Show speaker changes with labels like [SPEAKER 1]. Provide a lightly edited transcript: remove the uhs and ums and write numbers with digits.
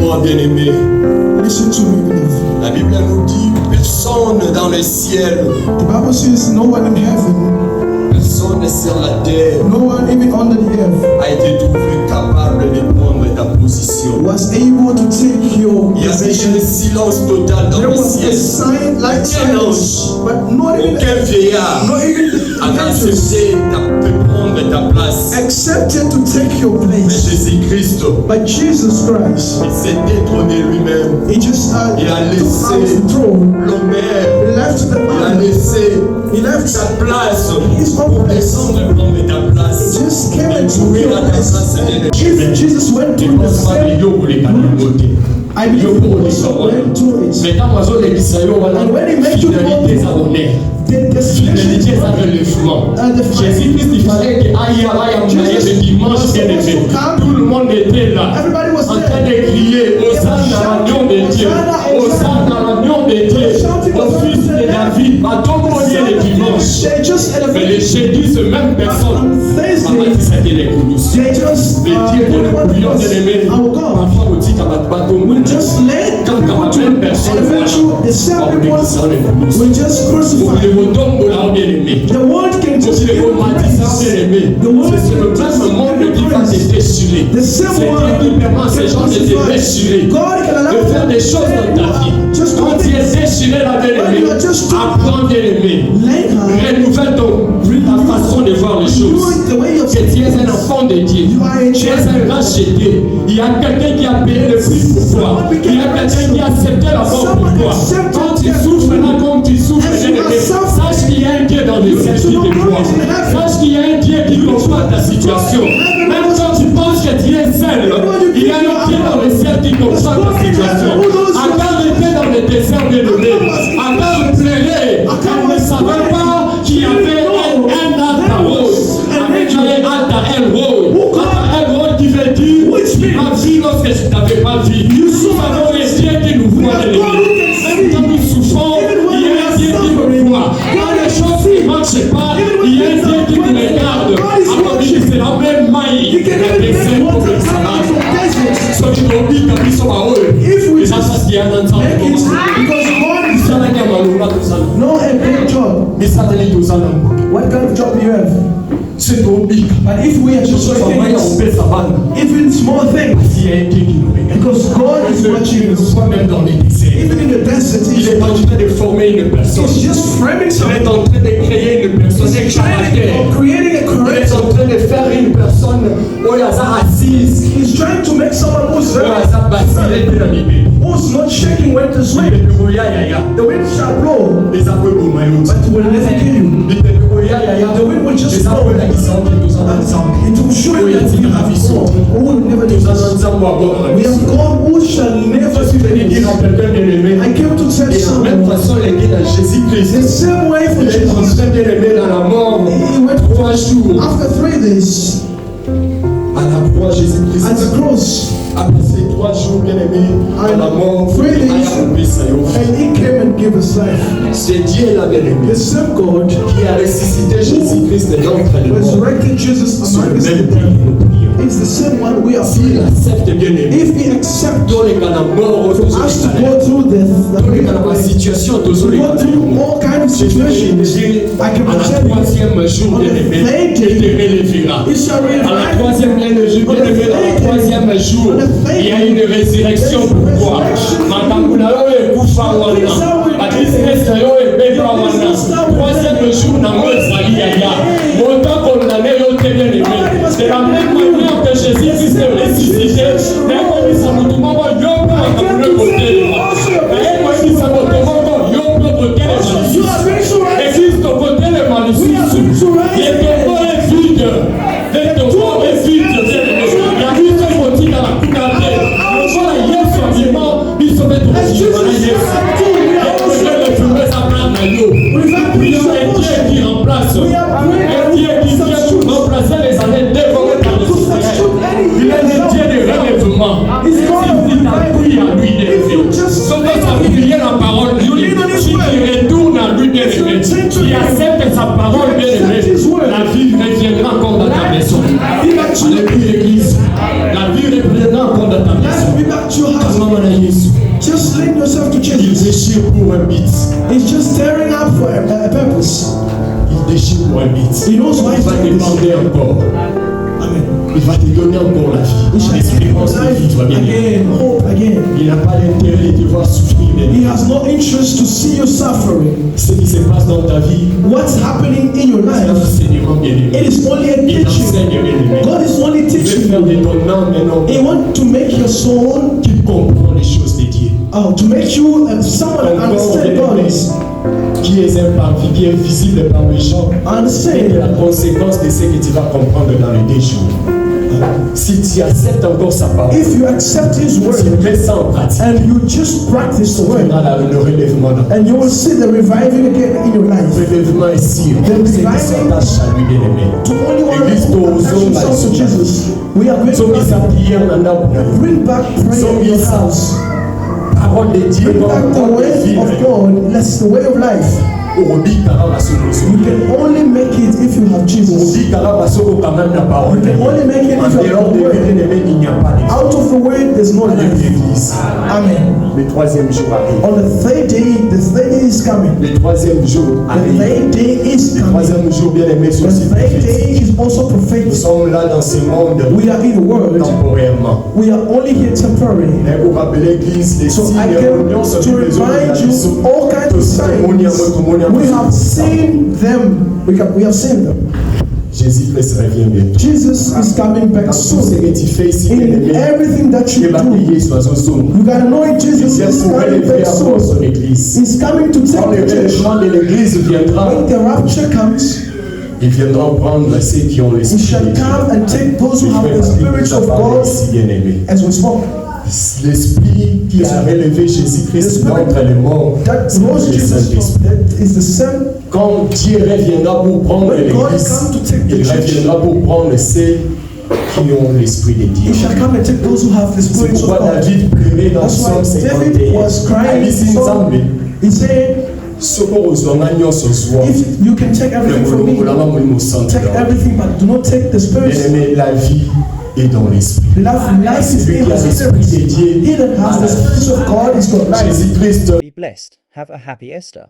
[SPEAKER 1] Écoutez-moi, bien-aimé.
[SPEAKER 2] Listen to me, beloved.
[SPEAKER 1] La Bible nous dit personne dans le ciel,
[SPEAKER 2] The Bible says no one in heaven,
[SPEAKER 1] personne sur la terre
[SPEAKER 2] no one even under the earth
[SPEAKER 1] a été trouvé capable de prendre ta position.
[SPEAKER 2] was able to take your
[SPEAKER 1] Il y avait
[SPEAKER 2] position.
[SPEAKER 1] un silence total dans
[SPEAKER 2] There
[SPEAKER 1] le
[SPEAKER 2] was a
[SPEAKER 1] ciel.
[SPEAKER 2] sign like
[SPEAKER 1] Aucun
[SPEAKER 2] silence,
[SPEAKER 1] ange,
[SPEAKER 2] but not even
[SPEAKER 1] aucun vieillard
[SPEAKER 2] not even the
[SPEAKER 1] a
[SPEAKER 2] angels
[SPEAKER 1] accepté de prendre ta place.
[SPEAKER 2] accepted to take your
[SPEAKER 1] Mais
[SPEAKER 2] place.
[SPEAKER 1] Jésus-Christ,
[SPEAKER 2] But Jesus Christ,
[SPEAKER 1] il s'est détrôné lui-même.
[SPEAKER 2] he just
[SPEAKER 1] Il a
[SPEAKER 2] took out
[SPEAKER 1] laissé
[SPEAKER 2] the throne.
[SPEAKER 1] l'honneur,
[SPEAKER 2] He left the
[SPEAKER 1] il a
[SPEAKER 2] honor.
[SPEAKER 1] laissé
[SPEAKER 2] He left.
[SPEAKER 1] sa place
[SPEAKER 2] His
[SPEAKER 1] pour
[SPEAKER 2] own place.
[SPEAKER 1] descendre prendre ta
[SPEAKER 2] He
[SPEAKER 1] place.
[SPEAKER 2] just came
[SPEAKER 1] Et
[SPEAKER 2] and took
[SPEAKER 1] trouver
[SPEAKER 2] your
[SPEAKER 1] la ta
[SPEAKER 2] place.
[SPEAKER 1] place de
[SPEAKER 2] If Jesus went
[SPEAKER 1] Tu
[SPEAKER 2] through the
[SPEAKER 1] penses pas que
[SPEAKER 2] same,
[SPEAKER 1] Dieu voulait pas nous voter.
[SPEAKER 2] I believe he also went through it.
[SPEAKER 1] Mais quand on a les
[SPEAKER 2] And when he made you go
[SPEAKER 1] fidélité, ça
[SPEAKER 2] through
[SPEAKER 1] honneur.
[SPEAKER 2] the
[SPEAKER 1] Fidélité, ça
[SPEAKER 2] situation,
[SPEAKER 1] relèvement.
[SPEAKER 2] and the
[SPEAKER 1] Jésus-Christ, il fallait que aïe, le dimanche bien aimé. Tout le monde était là.
[SPEAKER 2] everybody was
[SPEAKER 1] En train
[SPEAKER 2] there.
[SPEAKER 1] de crier, Hosanna à l'agneau de Dieu, Hosanna à l'agneau de Dieu, au fils de David, à ton premier le dimanche.
[SPEAKER 2] They just
[SPEAKER 1] Mais les
[SPEAKER 2] elevated.
[SPEAKER 1] jeudis, ce même personne,
[SPEAKER 2] On
[SPEAKER 1] maman
[SPEAKER 2] Thursday,
[SPEAKER 1] dit ça qui est connu.
[SPEAKER 2] they just
[SPEAKER 1] Les dieux de le bouillon de l'aimer,
[SPEAKER 2] our God.
[SPEAKER 1] parfois au titre à bateau,
[SPEAKER 2] We just let
[SPEAKER 1] quand
[SPEAKER 2] the
[SPEAKER 1] même personne,
[SPEAKER 2] elevate you. The same people we just crucified.
[SPEAKER 1] le tombe là bien aimé.
[SPEAKER 2] The world can just
[SPEAKER 1] Le
[SPEAKER 2] give you
[SPEAKER 1] romantisme bien aimé.
[SPEAKER 2] The world
[SPEAKER 1] C'est le même monde qui va te déchirer.
[SPEAKER 2] The
[SPEAKER 1] C'est
[SPEAKER 2] same
[SPEAKER 1] Dieu
[SPEAKER 2] one
[SPEAKER 1] qui permet à ces gens de te
[SPEAKER 2] crucify.
[SPEAKER 1] déchirer.
[SPEAKER 2] God can allow
[SPEAKER 1] De faire des
[SPEAKER 2] you
[SPEAKER 1] choses dans ta vie.
[SPEAKER 2] Just do
[SPEAKER 1] Quand tu es
[SPEAKER 2] things.
[SPEAKER 1] déchiré là bien
[SPEAKER 2] When
[SPEAKER 1] aimé,
[SPEAKER 2] you are just
[SPEAKER 1] apprends bien aimé.
[SPEAKER 2] Learn how.
[SPEAKER 1] Renouvelle ta façon de voir les
[SPEAKER 2] Do
[SPEAKER 1] choses.
[SPEAKER 2] it the way you're
[SPEAKER 1] Que tu es un enfant de Dieu.
[SPEAKER 2] You are a
[SPEAKER 1] Tu es
[SPEAKER 2] child.
[SPEAKER 1] un racheté. Il y a quelqu'un qui a payé le prix pour toi. Il y a quelqu'un qui a accepté la mort pour toi. Quand tu souffres là, comme tu souffres, bien-aimé, sache qu'il y a un Dieu dans le ciel qui te voit. Sache qu'il y a un Dieu qui comprend ta situation. Même quand tu penses que tu es seul, il y a un Dieu dans le ciel qui comprend ta situation. Encore était dans le désert, bien-aimé. Encore pleurer. Elle ne savait pas qu'il y avait un arbre rose. Avec un arbre qui veut dire ma vie lorsque je ne t'avais pas vu. Nous avons un Dieu qui nous voit, même quand nous souffrons, il y a un Dieu qui nous voit. Quand les choses ne marchent pas, il y a un Dieu qui nous regarde. Alors c'est la même maille qui représente pour le travail. Ceux qui nous disent qu'ils sont à eux, et ça c'est un ensemble.
[SPEAKER 2] no a big job. What kind of job do you have?
[SPEAKER 1] C'est trop big.
[SPEAKER 2] But if we are just
[SPEAKER 1] On
[SPEAKER 2] things,
[SPEAKER 1] fait sa bande.
[SPEAKER 2] even small things,
[SPEAKER 1] Il y a un Dieu qui nous regarde.
[SPEAKER 2] because God is watching us.
[SPEAKER 1] Même dans les déserts.
[SPEAKER 2] Even in the desert,
[SPEAKER 1] Il est en train de former une personne.
[SPEAKER 2] He's just framing
[SPEAKER 1] Il
[SPEAKER 2] something.
[SPEAKER 1] est en train de créer une personne, un caractère.
[SPEAKER 2] Creating a
[SPEAKER 1] Il est
[SPEAKER 2] character.
[SPEAKER 1] en train de faire une personne où il y a ça assise,
[SPEAKER 2] He's trying to make someone who's
[SPEAKER 1] où il y a ça basculé de la Bible.
[SPEAKER 2] who's not shaking when to
[SPEAKER 1] Il
[SPEAKER 2] sleep.
[SPEAKER 1] peut vous ya ya ya.
[SPEAKER 2] The wind shall blow,
[SPEAKER 1] Les aveux vous maillot.
[SPEAKER 2] but it will never kill you.
[SPEAKER 1] Il peut vous ya ya ya.
[SPEAKER 2] The wind will just
[SPEAKER 1] Les
[SPEAKER 2] blow.
[SPEAKER 1] aveux là qui sont tous ensemble.
[SPEAKER 2] It will show you that we have God who will never do
[SPEAKER 1] Tous
[SPEAKER 2] this.
[SPEAKER 1] ensemble à bord.
[SPEAKER 2] We have God who shall never
[SPEAKER 1] Je suis venu
[SPEAKER 2] do
[SPEAKER 1] dire à
[SPEAKER 2] this.
[SPEAKER 1] quelqu'un bien aimé.
[SPEAKER 2] I came to tell
[SPEAKER 1] Et de la même
[SPEAKER 2] someone
[SPEAKER 1] façon, les gars dans
[SPEAKER 2] the
[SPEAKER 1] Jésus-Christ.
[SPEAKER 2] same way for
[SPEAKER 1] Il est en
[SPEAKER 2] Jesus.
[SPEAKER 1] train bien aimé dans la mort.
[SPEAKER 2] He went
[SPEAKER 1] 3 jours.
[SPEAKER 2] after 3 days
[SPEAKER 1] À la croix, Jésus-Christ
[SPEAKER 2] at the cross,
[SPEAKER 1] a passé 3 jours bien aimé à la mort.
[SPEAKER 2] and he came and gave us life.
[SPEAKER 1] C'est Dieu là bien aimé
[SPEAKER 2] The same God
[SPEAKER 1] qui a ressuscité Jésus-Christ de l'entre les morts.
[SPEAKER 2] resurrected Jesus
[SPEAKER 1] Sur
[SPEAKER 2] among
[SPEAKER 1] le
[SPEAKER 2] us.
[SPEAKER 1] même Dieu que nous prions.
[SPEAKER 2] It's the same one we are
[SPEAKER 1] S'il
[SPEAKER 2] praying.
[SPEAKER 1] accepte bien aimé,
[SPEAKER 2] If we accept
[SPEAKER 1] tous les cas de mort, tous
[SPEAKER 2] us to
[SPEAKER 1] les
[SPEAKER 2] go through death,
[SPEAKER 1] tous les cas de situation, tous les
[SPEAKER 2] go
[SPEAKER 1] cas de
[SPEAKER 2] through
[SPEAKER 1] mort.
[SPEAKER 2] all kinds of
[SPEAKER 1] Je vais
[SPEAKER 2] situations,
[SPEAKER 1] dire
[SPEAKER 2] I can
[SPEAKER 1] à la
[SPEAKER 2] tell you,
[SPEAKER 1] 3e jour bien aimé, il te relèvera.
[SPEAKER 2] it shall
[SPEAKER 1] À la
[SPEAKER 2] revive.
[SPEAKER 1] 3e bien aimé, à la 3e jour, il y a une résurrection pour toi. Matamuna yo ekufa wana, batisiresa yo ebeba wana. 3e jour na moi ezali yaya. Montant condamné yo te bien aimé. De la même manière que Jésus-Christ est ressuscité, nayekolisa motu moko yo mpe makambo kotelema. Nayekolisa moto moko yo mpe kotelema lisusu. Église tokotelema lisusu. Yetongo est vide. Yetongo est vide. Ya biso ekotikala kuna te. Lokola Yesu abima, biso mpe tokokima na Yesu. Yesu refumé sa place na yo. Prions un Dieu qui remplace. Un Dieu qui vient pour remplacer les années dévorées par le souffrance. Il est le Dieu de relèvement. Il t'appuie à lui d'élever. Sauf que ça veut dire la parole de Dieu. Si tu retournes à lui d'élever, qui accepte sa parole bien-aimée, la vie reviendra encore dans ta maison. Alléluia, Église. La vie reviendra encore dans ta maison. déchire pour un bit.
[SPEAKER 2] He's just tearing up for a purpose.
[SPEAKER 1] Il déchire pour un bit.
[SPEAKER 2] He knows why
[SPEAKER 1] Il
[SPEAKER 2] he's
[SPEAKER 1] va
[SPEAKER 2] doing this.
[SPEAKER 1] demander encore.
[SPEAKER 2] Amen.
[SPEAKER 1] Il va te donner encore la
[SPEAKER 2] He
[SPEAKER 1] vie.
[SPEAKER 2] shall give you
[SPEAKER 1] L'espérance de vie,
[SPEAKER 2] life
[SPEAKER 1] toi bien aimé.
[SPEAKER 2] again, hope again.
[SPEAKER 1] Il n'a pas d'intérêt de te voir souffrir.
[SPEAKER 2] He has no interest to see you suffering.
[SPEAKER 1] Ce qui se passe dans ta vie,
[SPEAKER 2] What's happening in your
[SPEAKER 1] c'est un
[SPEAKER 2] life,
[SPEAKER 1] enseignement bien aimé.
[SPEAKER 2] it is only a
[SPEAKER 1] Il
[SPEAKER 2] teaching.
[SPEAKER 1] enseigne bien aimé.
[SPEAKER 2] God is only
[SPEAKER 1] Il veut
[SPEAKER 2] teaching
[SPEAKER 1] faire
[SPEAKER 2] you.
[SPEAKER 1] de ton âme un homme
[SPEAKER 2] He wants to make your soul,
[SPEAKER 1] qui comprend les choses de Dieu.
[SPEAKER 2] to make you someone that understand God.
[SPEAKER 1] Qui est imparfait, qui est visible par les gens. C'est
[SPEAKER 2] Understand.
[SPEAKER 1] la conséquence de ce que tu vas comprendre dans les 2 jours. Si tu acceptes encore sa parole,
[SPEAKER 2] If you accept His word
[SPEAKER 1] si tu mets ça en pratique,
[SPEAKER 2] and you just practice the
[SPEAKER 1] tu
[SPEAKER 2] word,
[SPEAKER 1] verras le relèvement dans ta vie.
[SPEAKER 2] and you will see the reviving again in your
[SPEAKER 1] Le
[SPEAKER 2] life.
[SPEAKER 1] relèvement est sûr. C'est qui s'attache à lui, bien aimé.
[SPEAKER 2] To only one
[SPEAKER 1] Église
[SPEAKER 2] who attach themselves to Jesus, we are going
[SPEAKER 1] Somme
[SPEAKER 2] to
[SPEAKER 1] sa prière maintenant.
[SPEAKER 2] bring back prayer in your house.
[SPEAKER 1] Parole de Dieu,
[SPEAKER 2] Bring back the way of God. That's the way of life.
[SPEAKER 1] Obi karaba solo.
[SPEAKER 2] You can only make it if you have Jesus.
[SPEAKER 1] Obi karaba solo quand même la parole.
[SPEAKER 2] You can only make it
[SPEAKER 1] En
[SPEAKER 2] if you
[SPEAKER 1] dehors
[SPEAKER 2] have
[SPEAKER 1] de
[SPEAKER 2] the word.
[SPEAKER 1] bien-aimé, il n'y a pas de
[SPEAKER 2] Out of the word, there's no life.
[SPEAKER 1] l'église.
[SPEAKER 2] Amen.
[SPEAKER 1] Le 3e jour arrive.
[SPEAKER 2] On the third day is coming.
[SPEAKER 1] Le 3e jour
[SPEAKER 2] The
[SPEAKER 1] arrive.
[SPEAKER 2] third day is
[SPEAKER 1] Le
[SPEAKER 2] coming.
[SPEAKER 1] 3e jour, bien aimé, c'est
[SPEAKER 2] The
[SPEAKER 1] aussi
[SPEAKER 2] third
[SPEAKER 1] prophétique.
[SPEAKER 2] day is also
[SPEAKER 1] Nous
[SPEAKER 2] prophetic.
[SPEAKER 1] sommes là dans ce monde
[SPEAKER 2] We are in the world.
[SPEAKER 1] temporairement.
[SPEAKER 2] We are only here temporarily.
[SPEAKER 1] Mais pour rappeler l'église, les
[SPEAKER 2] So
[SPEAKER 1] signes
[SPEAKER 2] I
[SPEAKER 1] et réunions
[SPEAKER 2] came
[SPEAKER 1] sont
[SPEAKER 2] to
[SPEAKER 1] des
[SPEAKER 2] remind you all kinds of signs. We have seen them. We have seen them.
[SPEAKER 1] Jésus-Christ revient bientôt.
[SPEAKER 2] Jesus is coming back
[SPEAKER 1] Dans tout ce
[SPEAKER 2] soon.
[SPEAKER 1] que tu fais ici, bien
[SPEAKER 2] In
[SPEAKER 1] aimé,
[SPEAKER 2] everything that you do,
[SPEAKER 1] éparpillé sois au zoom.
[SPEAKER 2] you gotta know it. Jesus
[SPEAKER 1] Viens
[SPEAKER 2] is
[SPEAKER 1] pour
[SPEAKER 2] coming
[SPEAKER 1] relever
[SPEAKER 2] back
[SPEAKER 1] encore
[SPEAKER 2] soon.
[SPEAKER 1] son église.
[SPEAKER 2] He's coming to
[SPEAKER 1] Quand le
[SPEAKER 2] take the church.
[SPEAKER 1] relèvement de l'église viendra,
[SPEAKER 2] When the rapture comes,
[SPEAKER 1] ils viendront prendre ceux qui ont
[SPEAKER 2] He
[SPEAKER 1] l'esprit
[SPEAKER 2] shall
[SPEAKER 1] de Dieu.
[SPEAKER 2] come and take those who
[SPEAKER 1] Je
[SPEAKER 2] have
[SPEAKER 1] vais
[SPEAKER 2] the
[SPEAKER 1] parler
[SPEAKER 2] spirits
[SPEAKER 1] de
[SPEAKER 2] of
[SPEAKER 1] la parole
[SPEAKER 2] God,
[SPEAKER 1] ici, bien aimé.
[SPEAKER 2] as we spoke.
[SPEAKER 1] L'esprit qui a relevé Jésus-Christ d'entre les morts,
[SPEAKER 2] That
[SPEAKER 1] c'est
[SPEAKER 2] rose
[SPEAKER 1] le
[SPEAKER 2] Jesus
[SPEAKER 1] Saint-Esprit.
[SPEAKER 2] from death is the same.
[SPEAKER 1] Quand Dieu reviendra pour prendre
[SPEAKER 2] When God
[SPEAKER 1] l'église,
[SPEAKER 2] comes to take the
[SPEAKER 1] il
[SPEAKER 2] church,
[SPEAKER 1] reviendra pour prendre ceux qui ont l'esprit de Dieu.
[SPEAKER 2] He shall come and take those who have the
[SPEAKER 1] C'est
[SPEAKER 2] spirits of
[SPEAKER 1] pourquoi
[SPEAKER 2] God.
[SPEAKER 1] David pleurait dans
[SPEAKER 2] That's
[SPEAKER 1] Psaume
[SPEAKER 2] why David
[SPEAKER 1] 51.
[SPEAKER 2] was crying.
[SPEAKER 1] Abisi nzambe,
[SPEAKER 2] He said,
[SPEAKER 1] soko ozwanga nyonso zwa.
[SPEAKER 2] if you can take everything from me,
[SPEAKER 1] Mulongo mulimo santo.
[SPEAKER 2] take everything, but do not take the spirits.
[SPEAKER 1] Bien-aimé, la vie est dans l'esprit.
[SPEAKER 2] Life is
[SPEAKER 1] Celui
[SPEAKER 2] in
[SPEAKER 1] qui a
[SPEAKER 2] the
[SPEAKER 1] l'esprit
[SPEAKER 2] spirits.
[SPEAKER 1] de Dieu
[SPEAKER 2] He that has the spirits of God is got life.
[SPEAKER 1] Jésus-Christ
[SPEAKER 3] Be blessed. Have a happy Esther.